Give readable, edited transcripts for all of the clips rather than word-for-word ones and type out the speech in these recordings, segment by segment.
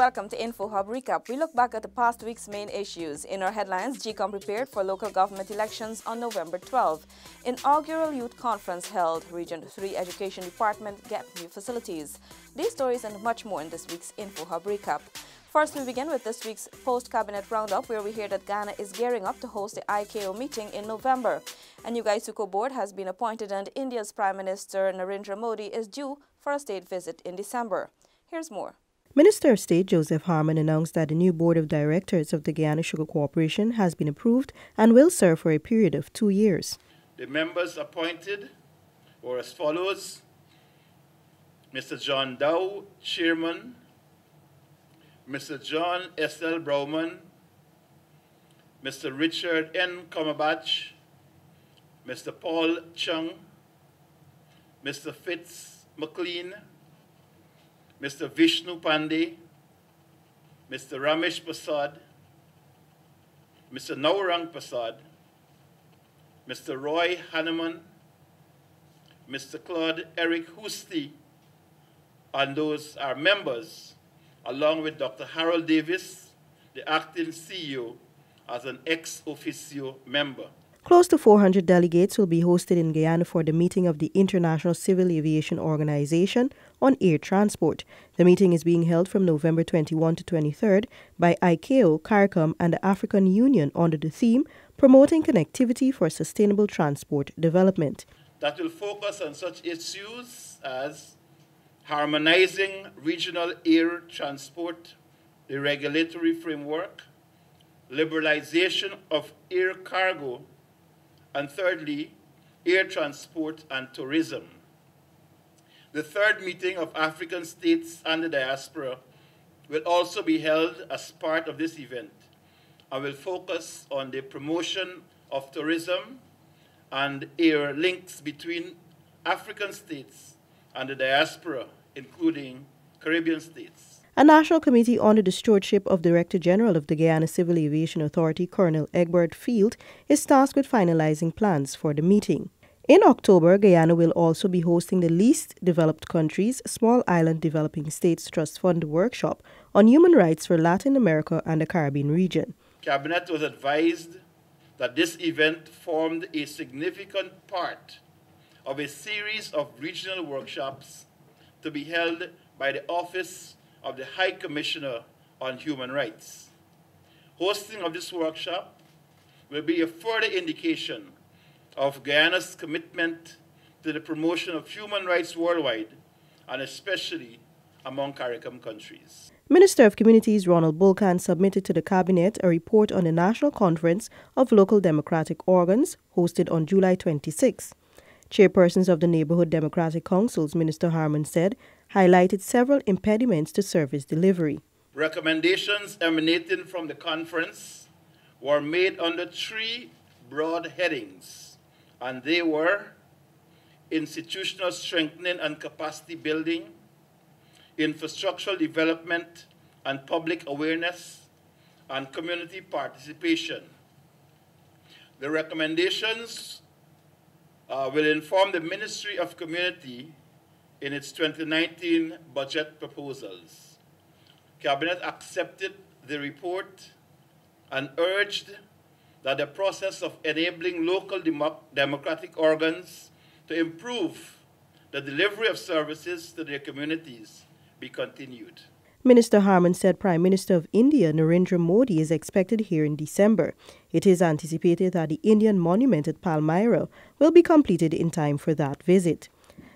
welcome to InfoHub Recap. We look back at the past week's main issues. In our headlines, GCOM prepared for local government elections on November 12. Inaugural youth conference held. Region 3 Education Department get new facilities. These stories and much more in this week's InfoHub Recap. First, we begin with this week's post-cabinet roundup, where we hear that Ghana is gearing up to host the ICAO meeting in November. A new Gaisuko board has been appointed, and India's Prime Minister Narendra Modi is due for a state visit in December. Here's more. Minister of State Joseph Harmon announced that the new board of directors of the Guyana Sugar Corporation has been approved and will serve for a period of 2 years. The members appointed were as follows: Mr. John Dow, Chairman; Mr. John S.L. Browman; Mr. Richard N. Comabach; Mr. Paul Chung; Mr. Fitz McLean; Mr. Vishnu Pandey; Mr. Ramesh Prasad; Mr. Naurang Prasad; Mr. Roy Hanneman; Mr. Claude Eric Housty, and those are members, along with Dr. Harold Davis, the acting CEO, as an ex officio member. Close to 400 delegates will be hosted in Guyana for the meeting of the International Civil Aviation Organization on air transport. The meeting is being held from November 21 to 23rd by ICAO, CARICOM, and the African Union under the theme Promoting Connectivity for Sustainable Transport Development. That will focus on such issues as harmonizing regional air transport, the regulatory framework, liberalization of air cargo, and thirdly, air transport and tourism. The third meeting of African states and the diaspora will also be held as part of this event and will focus on the promotion of tourism and air links between African states and the diaspora, including Caribbean states. A national committee under the stewardship of Director General of the Guyana Civil Aviation Authority, Colonel Egbert Field, is tasked with finalizing plans for the meeting. In October, Guyana will also be hosting the Least Developed Countries Small Island Developing States Trust Fund workshop on human rights for Latin America and the Caribbean region. Cabinet was advised that this event formed a significant part of a series of regional workshops to be held by the Office of the High Commissioner on Human Rights. Hosting of this workshop will be a further indication of Guyana's commitment to the promotion of human rights worldwide, and especially among CARICOM countries. Minister of Communities Ronald Bulkan submitted to the Cabinet a report on the National Conference of Local Democratic Organs hosted on July 26. Chairpersons of the Neighborhood Democratic Councils, Minister Harmon said, highlighted several impediments to service delivery. Recommendations emanating from the conference were made under 3 broad headings, and they were institutional strengthening and capacity building, infrastructural development and public awareness, and community participation. The recommendations will inform the Ministry of Community in its 2019 budget proposals. Cabinet accepted the report and urged that the process of enabling local democratic organs to improve the delivery of services to their communities be continued. Minister Harmon said Prime Minister of India Narendra Modi is expected here in December. It is anticipated that the Indian monument at Palmyra will be completed in time for that visit.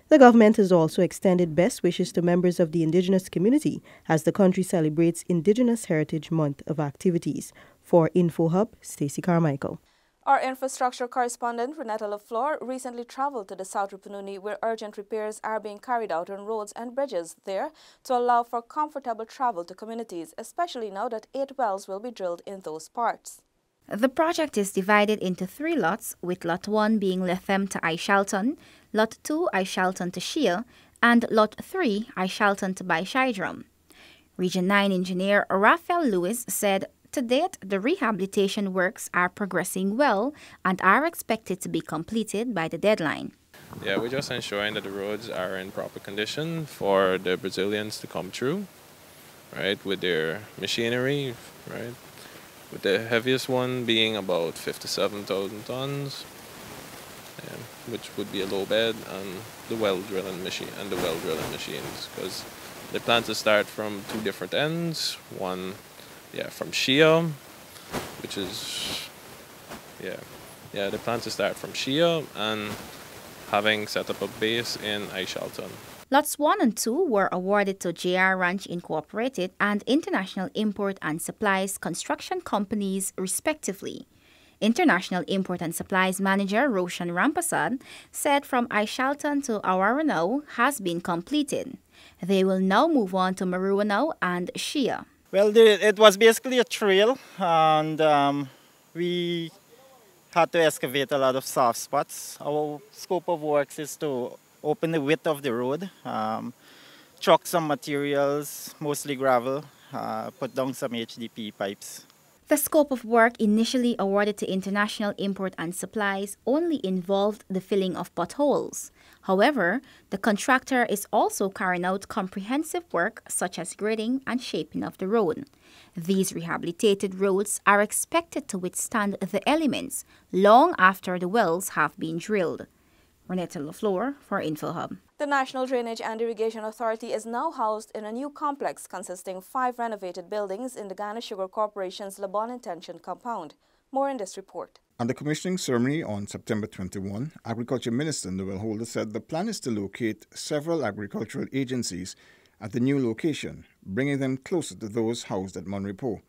The government has also extended best wishes to members of the indigenous community as the country celebrates Indigenous Heritage Month of activities. For InfoHub, Stacey Carmichael. Our infrastructure correspondent, Renetta LaFleur, recently traveled to the South Rupununi, where urgent repairs are being carried out on roads and bridges there to allow for comfortable travel to communities, especially now that 8 wells will be drilled in those parts. The project is divided into 3 lots, with Lot 1 being Lethem to Aishalton, Lot 2 Aishalton to Shiel, and Lot 3 Aishalton to Baishaidram. Region 9 engineer Raphael Lewis said, to date, the rehabilitation works are progressing well and are expected to be completed by the deadline. Yeah, we're just ensuring that the roads are in proper condition for the Brazilians to come through. right, with their machinery, right, with the heaviest one being about 57,000 tons, which would be a low bed, and the well drilling machines, because they plan to start from two different ends. One, from Shia, which is, they plan to start from Shia and having set up a base in Aishalton. Lots 1 and 2 were awarded to JR Ranch Incorporated and International Import and Supplies Construction Companies, respectively. International Import and Supplies Manager Roshan Rampasad said from Aishalton to Awaranao has been completed. They will now move on to Maruanao and Shia. Well, it was basically a trail, and we had to excavate a lot of soft spots. Our scope of works is to open the width of the road, truck some materials, mostly gravel, put down some HDP pipes. The scope of work initially awarded to International Import and Supplies only involved the filling of potholes. However, the contractor is also carrying out comprehensive work such as grading and shaping of the road. These rehabilitated roads are expected to withstand the elements long after the wells have been drilled. Renetta LaFleur for InfoHub. The National Drainage and Irrigation Authority is now housed in a new complex consisting of 5 renovated buildings in the Guyana Sugar Corporation's Le Bon Intention compound. More in this report. At the commissioning ceremony on September 21, Agriculture Minister Noel Holder said the plan is to locate several agricultural agencies at the new location, bringing them closer to those housed at Monrepo.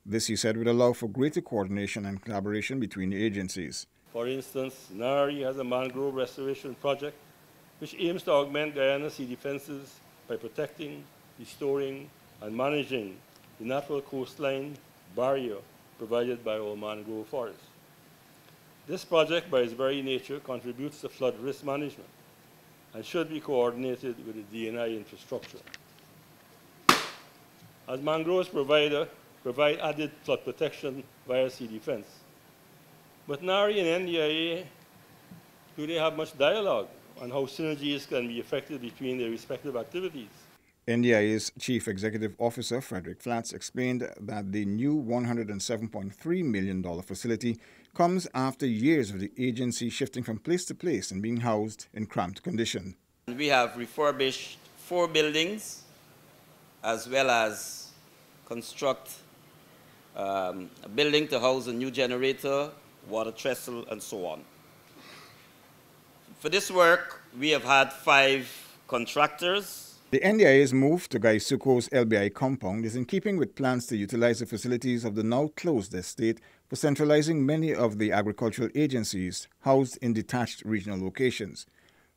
This, he said, would allow for greater coordination and collaboration between the agencies. For instance, NARI has a mangrove restoration project which aims to augment Guyana's sea defenses by protecting, restoring, and managing the natural coastline barrier provided by our mangrove forests. This project, by its very nature, contributes to flood risk management and should be coordinated with the DNI infrastructure. As mangroves provide added flood protection via sea defense. But NARI and NDIA, do they have much dialogue on how synergies can be effected between their respective activities? NDIA's Chief Executive Officer, Frederick Flats, explained that the new $107.3 million facility comes after years of the agency shifting from place to place and being housed in cramped condition. We have refurbished 4 buildings as well as construct a building to house a new generator, water trestle, and so on. For this work, we have had 5 contractors. The NDIA's move to Gaisuko's LBI compound is in keeping with plans to utilize the facilities of the now closed estate for centralizing many of the agricultural agencies housed in detached regional locations.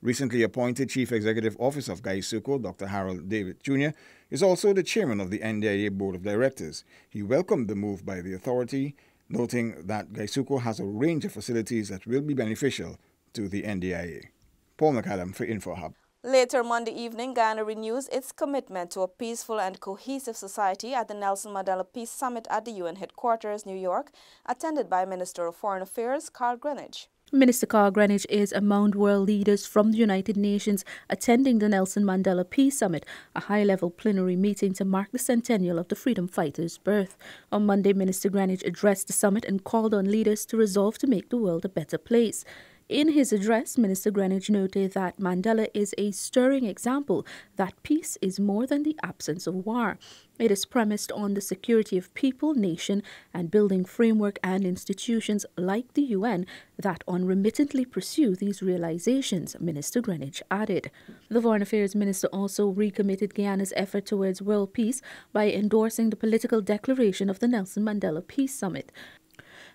Recently appointed Chief Executive Officer of Gaisuko, Dr. Harold David Jr., is also the chairman of the NDIA Board of Directors. He welcomed the move by the authority, noting that Gaisuko has a range of facilities that will be beneficial to the NDIA. Paul McAdam for InfoHub. Later Monday evening, Guyana renews its commitment to a peaceful and cohesive society at the Nelson Mandela Peace Summit at the UN headquarters, New York, attended by Minister of Foreign Affairs, Carl Greenidge. Minister Carl Greenidge is among world leaders from the United Nations attending the Nelson Mandela Peace Summit, a high-level plenary meeting to mark the centennial of the freedom fighters' birth. On Monday, Minister Greenidge addressed the summit and called on leaders to resolve to make the world a better place. In his address, Minister Greenidge noted that Mandela is a stirring example that peace is more than the absence of war. It is premised on the security of people, nation, and building framework and institutions like the UN that unremittently pursue these realizations, Minister Greenidge added. The Foreign Affairs Minister also recommitted Guyana's effort towards world peace by endorsing the political declaration of the Nelson Mandela Peace Summit.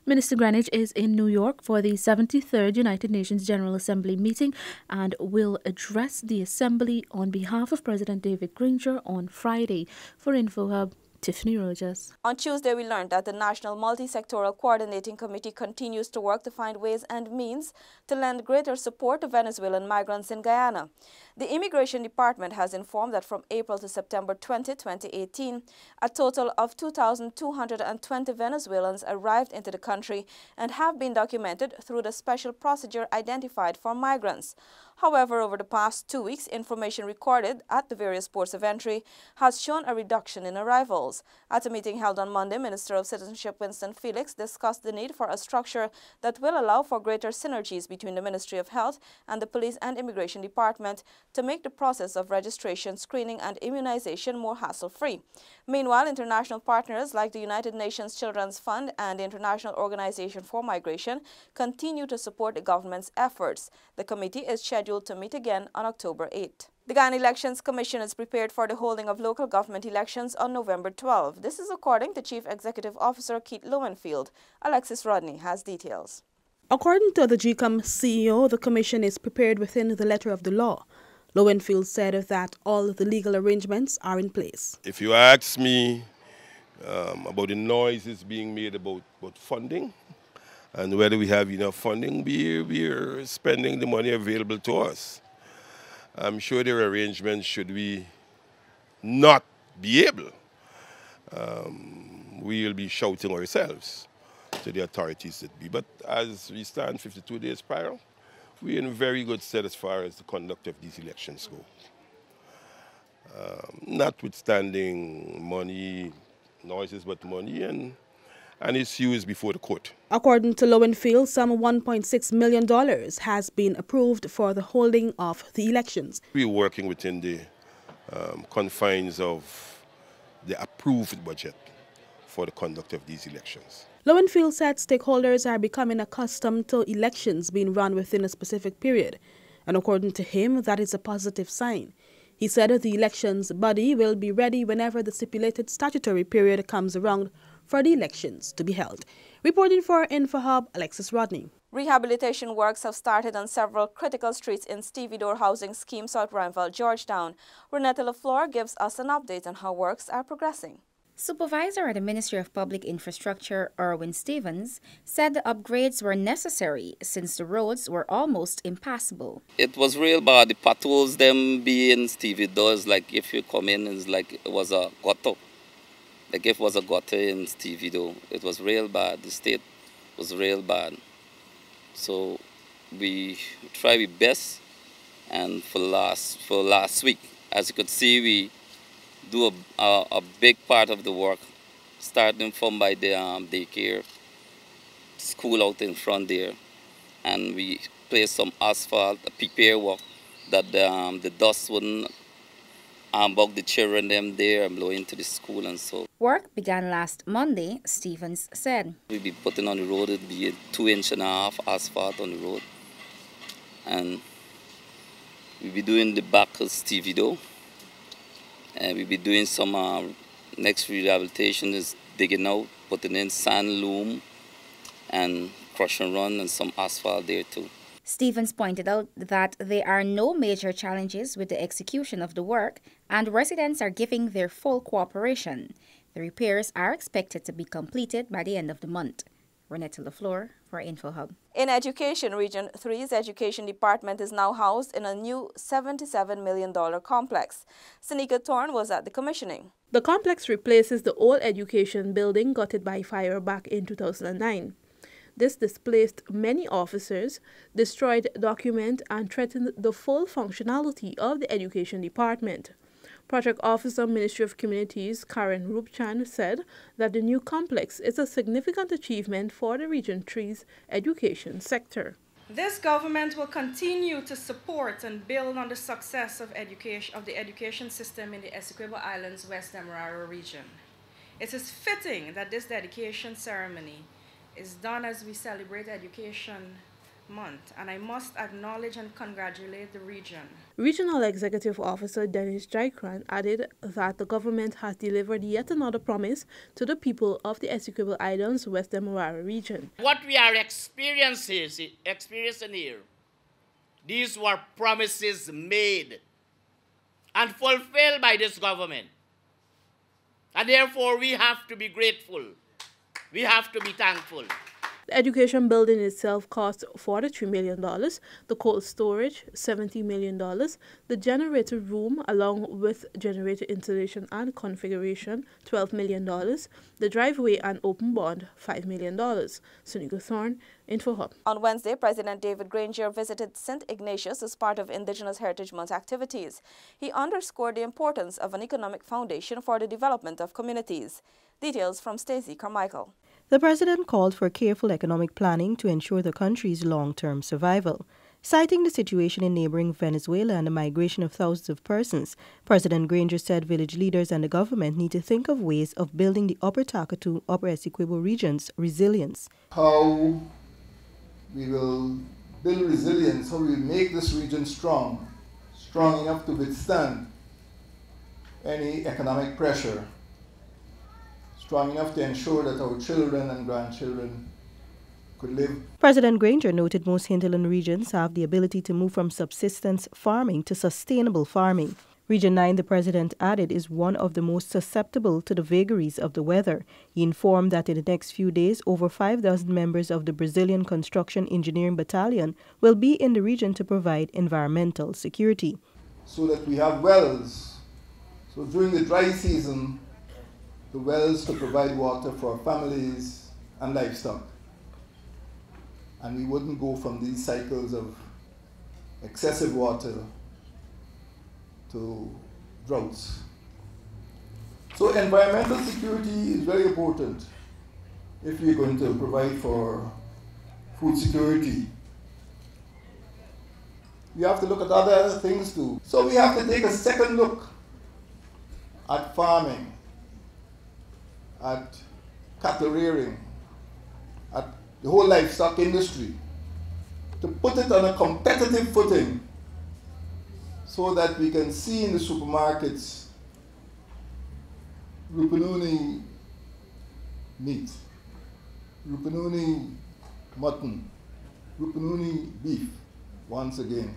Minister Greenidge is in New York for the 73rd United Nations General Assembly meeting and will address the Assembly on behalf of President David Granger on Friday. For InfoHub, Tiffany Rogers. On Tuesday, we learned that the National Multi-Sectoral Coordinating Committee continues to work to find ways and means to lend greater support to Venezuelan migrants in Guyana. The Immigration Department has informed that from April to September 20, 2018, a total of 2,220 Venezuelans arrived into the country and have been documented through the special procedure identified for migrants. However, over the past 2 weeks, information recorded at the various ports of entry has shown a reduction in arrivals. At a meeting held on Monday, Minister of Citizenship Winston Felix discussed the need for a structure that will allow for greater synergies between the Ministry of Health and the Police and Immigration Department to make the process of registration, screening, and immunization more hassle-free. Meanwhile, international partners like the United Nations Children's Fund and the International Organization for Migration continue to support the government's efforts. The committee is scheduled to meet again on October 8. The Guyana Elections Commission is prepared for the holding of local government elections on November 12. This is according to Chief Executive Officer Keith Lowenfield. Alexis Rodney has details. According to the GCOM CEO, the commission is prepared within the letter of the law. Lowenfield said that all the legal arrangements are in place. If you ask me about the noises being made about funding and whether we have enough funding, we're spending the money available to us. I'm sure there are arrangements should we not be able. We will be shouting ourselves to the authorities that be. But as we stand 52 days prior, we're in very good stead as far as the conduct of these elections go. Notwithstanding money, noises, but money and issues before the court. According to Lowenfield, some $1.6 million has been approved for the holding of the elections. We're working within the confines of the approved budget for the conduct of these elections. Lowenfield said stakeholders are becoming accustomed to elections being run within a specific period, and according to him, that is a positive sign. He said that the elections body will be ready whenever the stipulated statutory period comes around for the elections to be held. Reporting for InfoHub, Alexis Rodney. Rehabilitation works have started on several critical streets in Stevedore Housing Scheme, South Rhineville, Georgetown. Renetta LaFleur gives us an update on how works are progressing. Supervisor at the Ministry of Public Infrastructure, Erwin Stevens, said the upgrades were necessary since the roads were almost impassable. It was real bad. The potholes, them being Stevedore, like if you come in, it's like it was a gutter. Like if it was a gutter in Stevedore, it was real bad. The state was real bad. So we try our best, and for last week, as you could see, we do a big part of the work, starting from by the daycare, school out in front there, and we place some asphalt, a prepare work that the dust wouldn't bug the children them there and blow into the school and so. Work began last Monday, Stevens said. We'll be putting on the road, it'll be a 2.5 inch asphalt on the road. And we'll be doing the back of Stevedore. And we'll be doing some next rehabilitation is digging out, putting in sand loom and crush and run and some asphalt there too. Stevens pointed out that there are no major challenges with the execution of the work and residents are giving their full cooperation. The repairs are expected to be completed by the end of the month. Renetta LaFleur for InfoHub. In education, Region 3's Education Department is now housed in a new $77 million complex. Seneca Thorne was at the commissioning. The complex replaces the old education building gutted by fire back in 2009. This displaced many officers, destroyed documents, and threatened the full functionality of the Education Department. Project Officer, Ministry of Communities, Karen Rupchan, said that the new complex is a significant achievement for the Region 3's education sector. This government will continue to support and build on the success of the education system in the Essequibo Islands, West Demerara region. It is fitting that this dedication ceremony is done as we celebrate Education Month, and I must acknowledge and congratulate the region. Regional Executive Officer Dennis Jaikran added that the government has delivered yet another promise to the people of the Essequibo Islands, West Demerara region. What we are experiencing here, these were promises made and fulfilled by this government. And therefore, we have to be grateful. We have to be thankful. The education building itself cost $43 million, the cold storage $70 million, the generator room along with generator installation and configuration $12 million, the driveway and open bond $5 million. Sunika Thorne, InfoHub. On Wednesday, President David Granger visited St. Ignatius as part of Indigenous Heritage Month activities. He underscored the importance of an economic foundation for the development of communities. Details from Stacey Carmichael. The president called for careful economic planning to ensure the country's long-term survival. Citing the situation in neighboring Venezuela and the migration of thousands of persons, President Granger said village leaders and the government need to think of ways of building the Upper Takatu, Upper Essequibo region's resilience. How we will build resilience, how we will make this region strong enough to withstand any economic pressure, strong enough to ensure that our children and grandchildren could live. President Granger noted most hinterland regions have the ability to move from subsistence farming to sustainable farming. Region 9, the president added, is one of the most susceptible to the vagaries of the weather. He informed that in the next few days, over 5,000 members of the Brazilian Construction Engineering Battalion will be in the region to provide environmental security. So that we have wells. So during the dry season, the wells to provide water for families and livestock. And we wouldn't go from these cycles of excessive water to droughts. So environmental security is very important if we're going to provide for food security. We have to look at other things too. So we have to take a second look at farming, at cattle rearing, at the whole livestock industry, to put it on a competitive footing so that we can see in the supermarkets Rupununi meat, Rupununi mutton, Rupununi beef once again.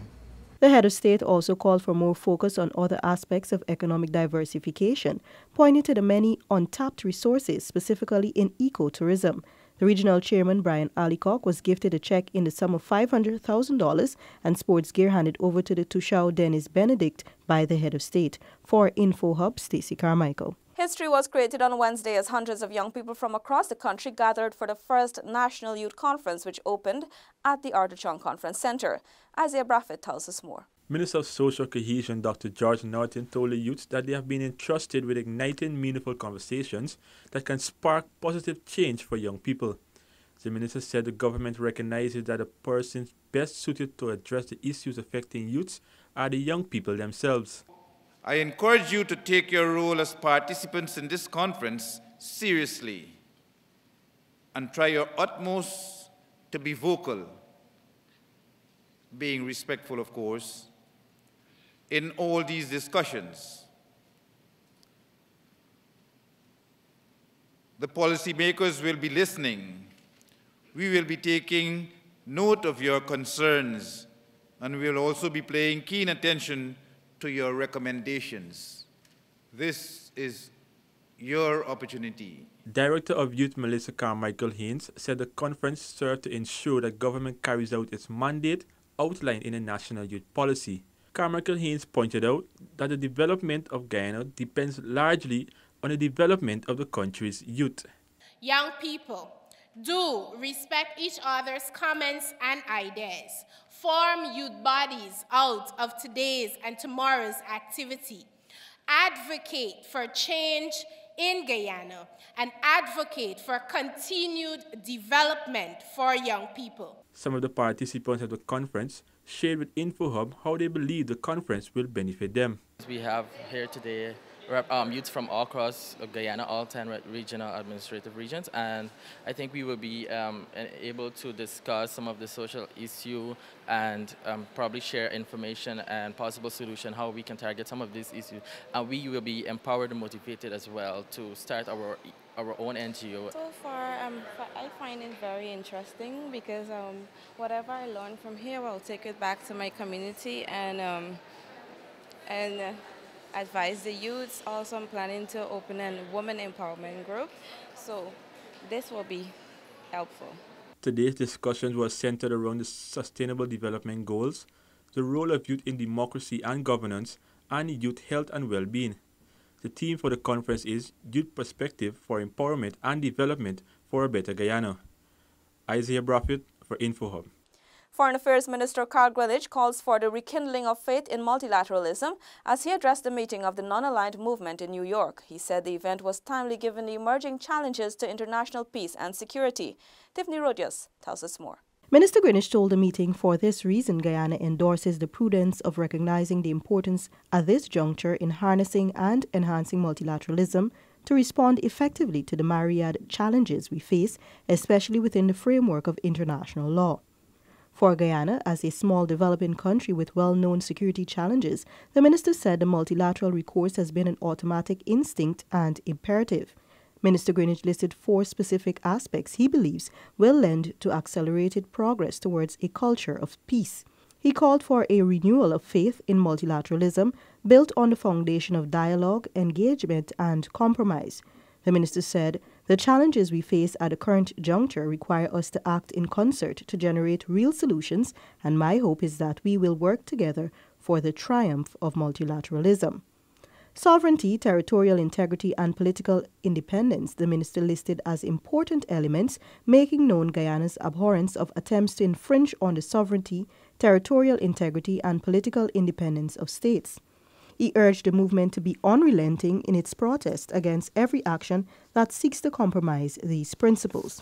The head of state also called for more focus on other aspects of economic diversification, pointing to the many untapped resources, specifically in ecotourism. The regional chairman, Brian Alicock, was gifted a check in the sum of $500,000 and sports gear handed over to the Tushao Dennis Benedict by the head of state. For InfoHub, Stacey Carmichael. History was created on Wednesday as hundreds of young people from across the country gathered for the first National Youth Conference, which opened at the Arthur Chung Conference Center. Isaiah Braffett tells us more. Minister of Social Cohesion Dr. George Norton told the youth that they have been entrusted with igniting meaningful conversations that can spark positive change for young people. The minister said the government recognizes that the persons best suited to address the issues affecting youths are the young people themselves. I encourage you to take your role as participants in this conference seriously and try your utmost to be vocal, being respectful, of course, in all these discussions. The policymakers will be listening. We will be taking note of your concerns, and we will also be paying keen attention to your recommendations. This is your opportunity. Director of Youth Melissa Carmichael Haynes said the conference served to ensure that government carries out its mandate outlined in the National Youth Policy. Carmichael Haynes pointed out that the development of Guyana depends largely on the development of the country's youth. Young people, do respect each other's comments and ideas. Form youth bodies out of today's and tomorrow's activity. Advocate for change in Guyana and advocate for continued development for young people. Some of the participants of the conference shared with InfoHub how they believe the conference will benefit them. We have here today youth from all across Guyana, all 10 regional administrative regions, and I think we will be able to discuss some of the social issue and probably share information and possible solution how we can target some of these issues. And we will be empowered and motivated as well to start our own NGO. So far, I find it very interesting because whatever I learn from here, I'll take it back to my community and advise the youths. Also, I'm planning to open a women empowerment group. So this will be helpful. Today's discussion was centered around the Sustainable Development Goals, the role of youth in democracy and governance, and youth health and well-being. The theme for the conference is Youth Perspective for Empowerment and Development for a Better Guyana. Isaiah Braffett for InfoHub. Foreign Affairs Minister Karl Greenwich calls for the rekindling of faith in multilateralism as he addressed the meeting of the non-aligned movement in New York. He said the event was timely given the emerging challenges to international peace and security. Tiffany Rodius tells us more. Minister Greenwich told the meeting for this reason Guyana endorses the prudence of recognizing the importance at this juncture in harnessing and enhancing multilateralism to respond effectively to the myriad challenges we face, especially within the framework of international law. For Guyana, as a small developing country with well-known security challenges, the minister said the multilateral recourse has been an automatic instinct and imperative. Minister Greenwich listed 4 specific aspects he believes will lend to accelerated progress towards a culture of peace. He called for a renewal of faith in multilateralism built on the foundation of dialogue, engagement, and compromise. The minister said, "The challenges we face at the current juncture require us to act in concert to generate real solutions, and my hope is that we will work together for the triumph of multilateralism." Sovereignty, territorial integrity, and political independence, the minister listed as important elements, making known Guyana's abhorrence of attempts to infringe on the sovereignty, territorial integrity, and political independence of states. He urged the movement to be unrelenting in its protest against every action that seeks to compromise these principles.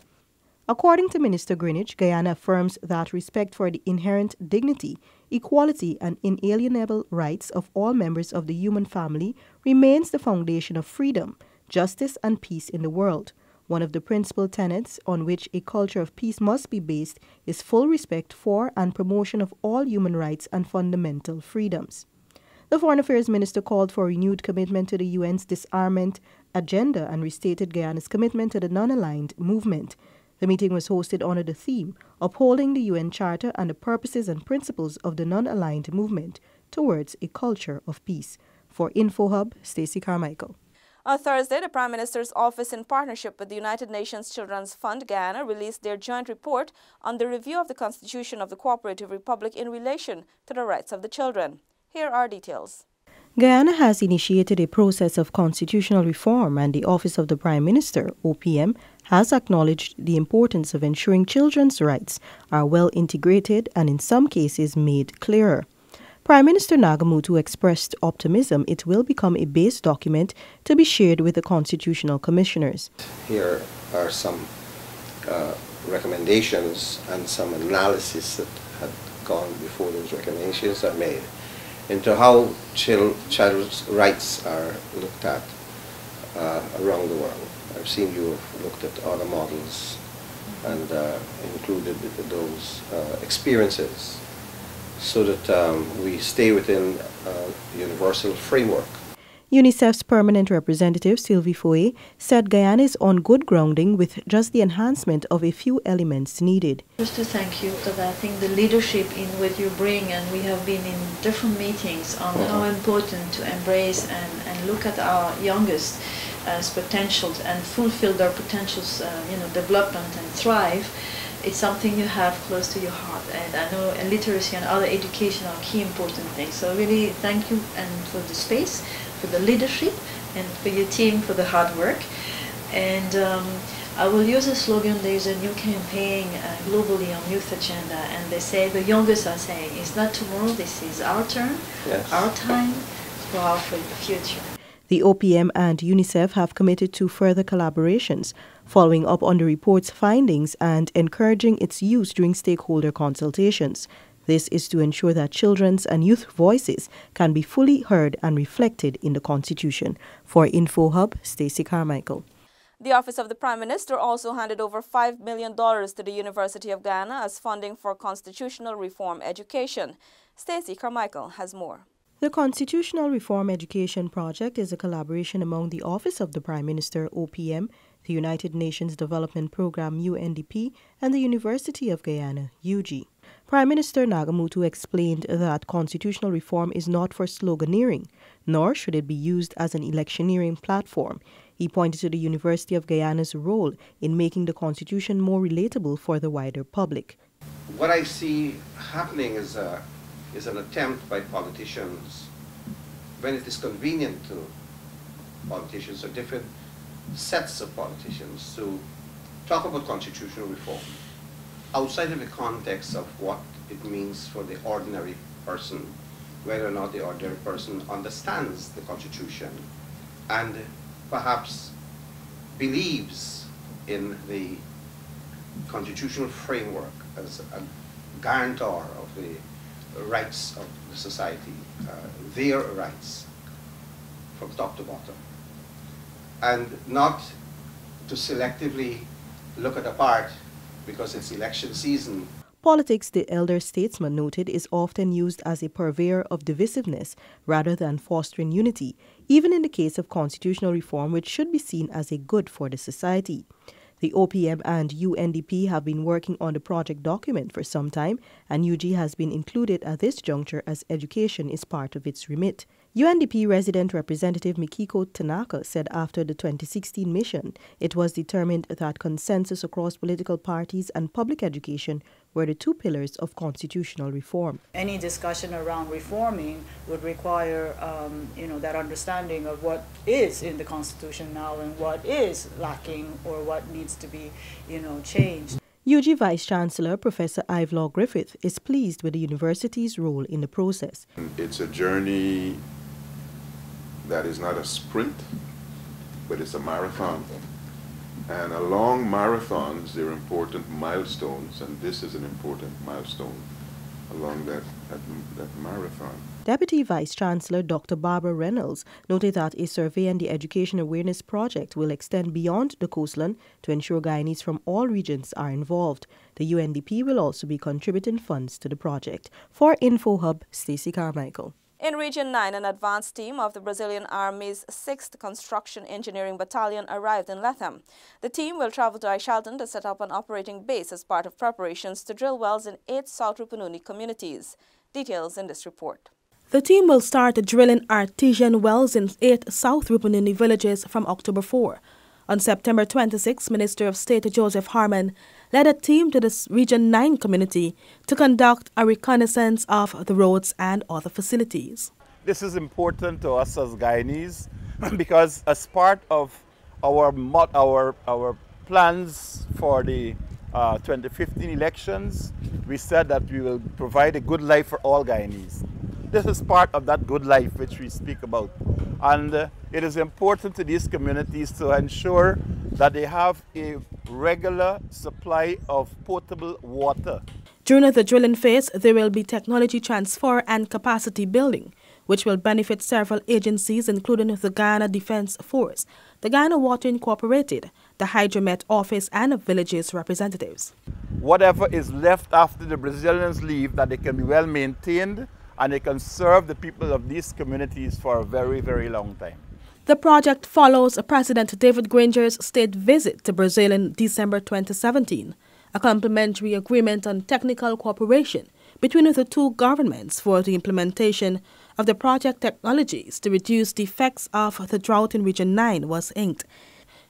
According to Minister Greenwich, Guyana affirms that respect for the inherent dignity, equality, and inalienable rights of all members of the human family remains the foundation of freedom, justice, and peace in the world. One of the principal tenets on which a culture of peace must be based is full respect for and promotion of all human rights and fundamental freedoms. The Foreign Affairs Minister called for renewed commitment to the UN's disarmament agenda and restated Guyana's commitment to the non-aligned movement. The meeting was hosted under the theme, Upholding the UN Charter and the Purposes and Principles of the Non-Aligned Movement Towards a Culture of Peace. For InfoHub, Stacey Carmichael. On Thursday, the Prime Minister's office, in partnership with the United Nations Children's Fund Guyana, released their joint report on the review of the Constitution of the Cooperative Republic in relation to the rights of the children. Here are details. Guyana has initiated a process of constitutional reform, and the Office of the Prime Minister, OPM, has acknowledged the importance of ensuring children's rights are well integrated and in some cases made clearer. Prime Minister Nagamutu expressed optimism it will become a base document to be shared with the constitutional commissioners. Here are some recommendations and some analysis that had gone before those recommendations are made into how children's rights are looked at around the world. I've seen you have looked at other models and included those experiences so that we stay within a universal framework. UNICEF's permanent representative, Sylvie Foye, said Guyana is on good grounding with just the enhancement of a few elements needed. Just to thank you, because I think the leadership in what you bring, and we have been in different meetings on how important to embrace and look at our youngest as potentials and fulfill their potentials, development and thrive. It's something you have close to your heart, and I know literacy and other education are key important things. So really thank you and for the space, for the leadership, and for your team for the hard work. And I will use a slogan. There's a new campaign globally on youth agenda, and they say, the youngest are saying, it's not tomorrow, this is our turn, our time for our future. The OPM and UNICEF have committed to further collaborations, following up on the report's findings and encouraging its use during stakeholder consultations. This is to ensure that children's and youth voices can be fully heard and reflected in the Constitution. For InfoHub, Stacey Carmichael. The Office of the Prime Minister also handed over $5 million to the University of Guyana as funding for constitutional reform education. Stacey Carmichael has more. The Constitutional Reform Education Project is a collaboration among the Office of the Prime Minister, OPM, the United Nations Development Programme, UNDP, and the University of Guyana, UG. Prime Minister Nagamutu explained that constitutional reform is not for sloganeering, nor should it be used as an electioneering platform. He pointed to the University of Guyana's role in making the constitution more relatable for the wider public. What I see happening is an attempt by politicians, when it is convenient to politicians or different sets of politicians, to talk about constitutional reform outside of the context of what it means for the ordinary person, whether or not the ordinary person understands the Constitution and perhaps believes in the constitutional framework as a guarantor of the rights of the society, their rights from top to bottom, and not to selectively look at a part because it's election season. Politics, the elder statesman noted, is often used as a purveyor of divisiveness rather than fostering unity, even in the case of constitutional reform, which should be seen as a good for the society. The OPM and UNDP have been working on the project document for some time, and UG has been included at this juncture as education is part of its remit. UNDP resident representative Mikiko Tanaka said after the 2016 mission, it was determined that consensus across political parties and public education were the two pillars of constitutional reform. Any discussion around reforming would require, that understanding of what is in the Constitution now and what is lacking or what needs to be, changed. UG Vice-Chancellor Professor Ivelaw Griffith is pleased with the university's role in the process. It's a journey that is not a sprint, but it's a marathon. And along marathons, there are important milestones, and this is an important milestone along that marathon. Deputy Vice-Chancellor Dr. Barbara Reynolds noted that a survey and the Education Awareness Project will extend beyond the coastline to ensure Guyanese from all regions are involved. The UNDP will also be contributing funds to the project. For InfoHub, Stacey Carmichael. In Region 9, an advanced team of the Brazilian Army's 6th Construction Engineering Battalion arrived in Lethem. The team will travel to Aishalton to set up an operating base as part of preparations to drill wells in 8 South Rupununi communities. Details in this report. The team will start drilling artesian wells in 8 South Rupununi villages from October 4. On September 26, Minister of State Joseph Harmon led a team to the Region 9 community to conduct a reconnaissance of the roads and other facilities. This is important to us as Guyanese because as part of our plans for the 2015 elections, we said that we will provide a good life for all Guyanese. This is part of that good life which we speak about. And it is important to these communities to ensure that they have a regular supply of potable water. During the drilling phase, there will be technology transfer and capacity building, which will benefit several agencies, including the Guyana Defense Force, the Guyana Water Incorporated, the Hydromet Office, and villages representatives. Whatever is left after the Brazilians leave, that they can be well maintained and they can serve the people of these communities for a very, very long time. The project follows President David Granger's state visit to Brazil in December 2017, a complementary agreement on technical cooperation between the two governments for the implementation of the project technologies to reduce the effects of the drought in Region 9 was inked.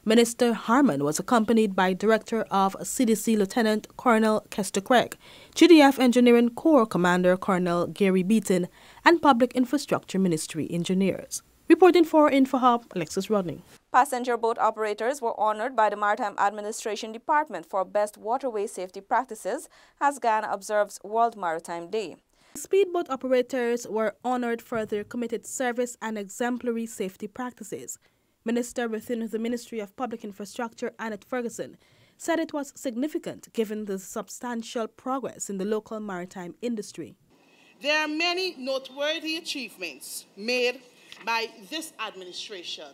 Minister Harmon was accompanied by Director of CDC Lieutenant Colonel Kester Craig, GDF Engineering Corps Commander Colonel Gary Beaton, and Public Infrastructure Ministry engineers. Reporting for InfoHub, Alexis Rodney. Passenger boat operators were honored by the Maritime Administration Department for Best Waterway Safety Practices as Guyana observes World Maritime Day. Speedboat operators were honored for their committed service and exemplary safety practices. Minister within the Ministry of Public Infrastructure, Annette Ferguson, said it was significant given the substantial progress in the local maritime industry. There are many noteworthy achievements made by this administration,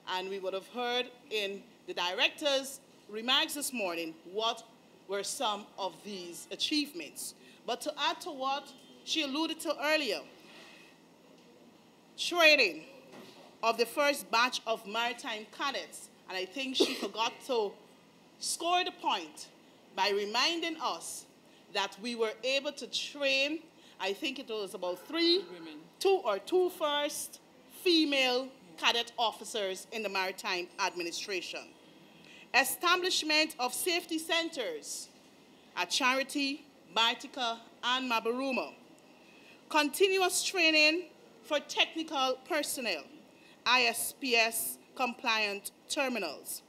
and we would have heard in the director's remarks this morning what were some of these achievements. But to add to what she alluded to earlier, training of the first batch of maritime cadets, and I think she forgot to score the point by reminding us that we were able to train, I think it was about two first female cadet officers in the Maritime Administration. Establishment of safety centers at Charity, Baitika, and Mabaruma. Continuous training for technical personnel, ISPS compliant terminals.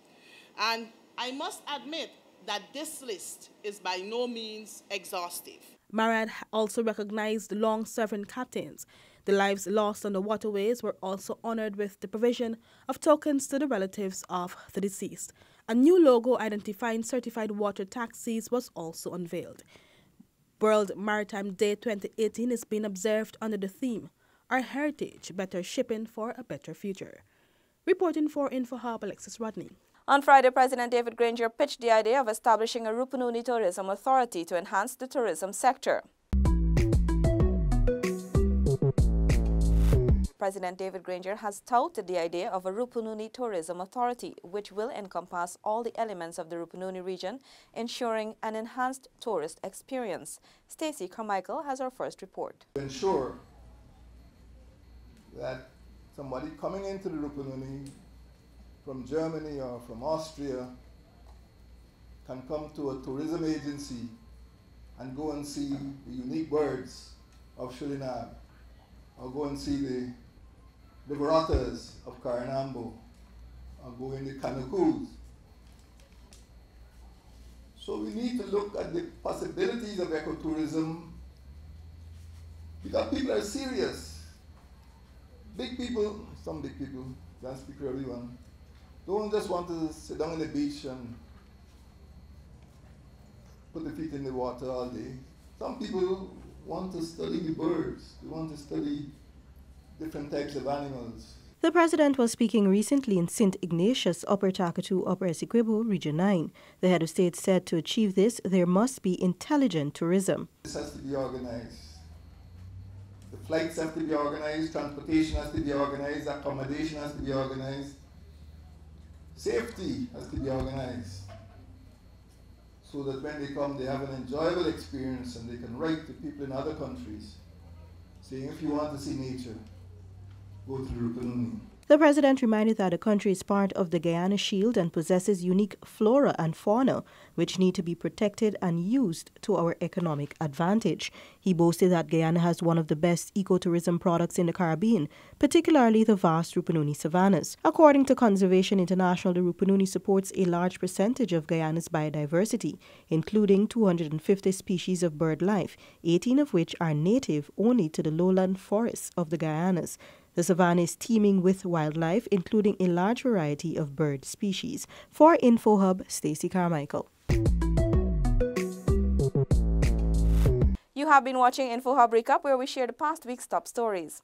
And I must admit that this list is by no means exhaustive. MARAD also recognized the long-serving captains. The lives lost on the waterways were also honored with the provision of tokens to the relatives of the deceased. A new logo identifying certified water taxis was also unveiled. World Maritime Day 2018 is being observed under the theme, Our Heritage, Better Shipping for a Better Future. Reporting for InfoHub, Alexis Rodney. On Friday, President David Granger pitched the idea of establishing a Rupununi Tourism Authority to enhance the tourism sector. President David Granger has touted the idea of a Rupununi Tourism Authority, which will encompass all the elements of the Rupununi region, ensuring an enhanced tourist experience. Stacey Carmichael has our first report. To ensure that somebody coming into the Rupununi from Germany or from Austria can come to a tourism agency and go and see the unique birds of Suriname, or go and see the Barottas of Carinambo, or go in the Canoes. So we need to look at the possibilities of ecotourism, because people are serious. Big people, some big people, can't speak for everyone, don't just want to sit down on the beach and put their feet in the water all day. Some people want to study the birds. They want to study different types of animals. The president was speaking recently in St. Ignatius, Upper Takatu, Upper Essequibo, Region 9. The head of state said to achieve this, there must be intelligent tourism. This has to be organized. The flights have to be organized, transportation has to be organized, accommodation has to be organized, safety has to be organized, so that when they come, they have an enjoyable experience and they can write to people in other countries saying, if you want to see nature, go to the Rupununi. The president reminded that the country is part of the Guyana Shield and possesses unique flora and fauna which need to be protected and used to our economic advantage. He boasted that Guyana has one of the best ecotourism products in the Caribbean, particularly the vast Rupununi savannas. According to Conservation International, the Rupununi supports a large percentage of Guyana's biodiversity, including 250 species of bird life, 18 of which are native only to the lowland forests of the Guyanas. The savanna is teeming with wildlife, including a large variety of bird species. For InfoHub, Stacey Carmichael. You have been watching InfoHub Recap, where we share the past week's top stories.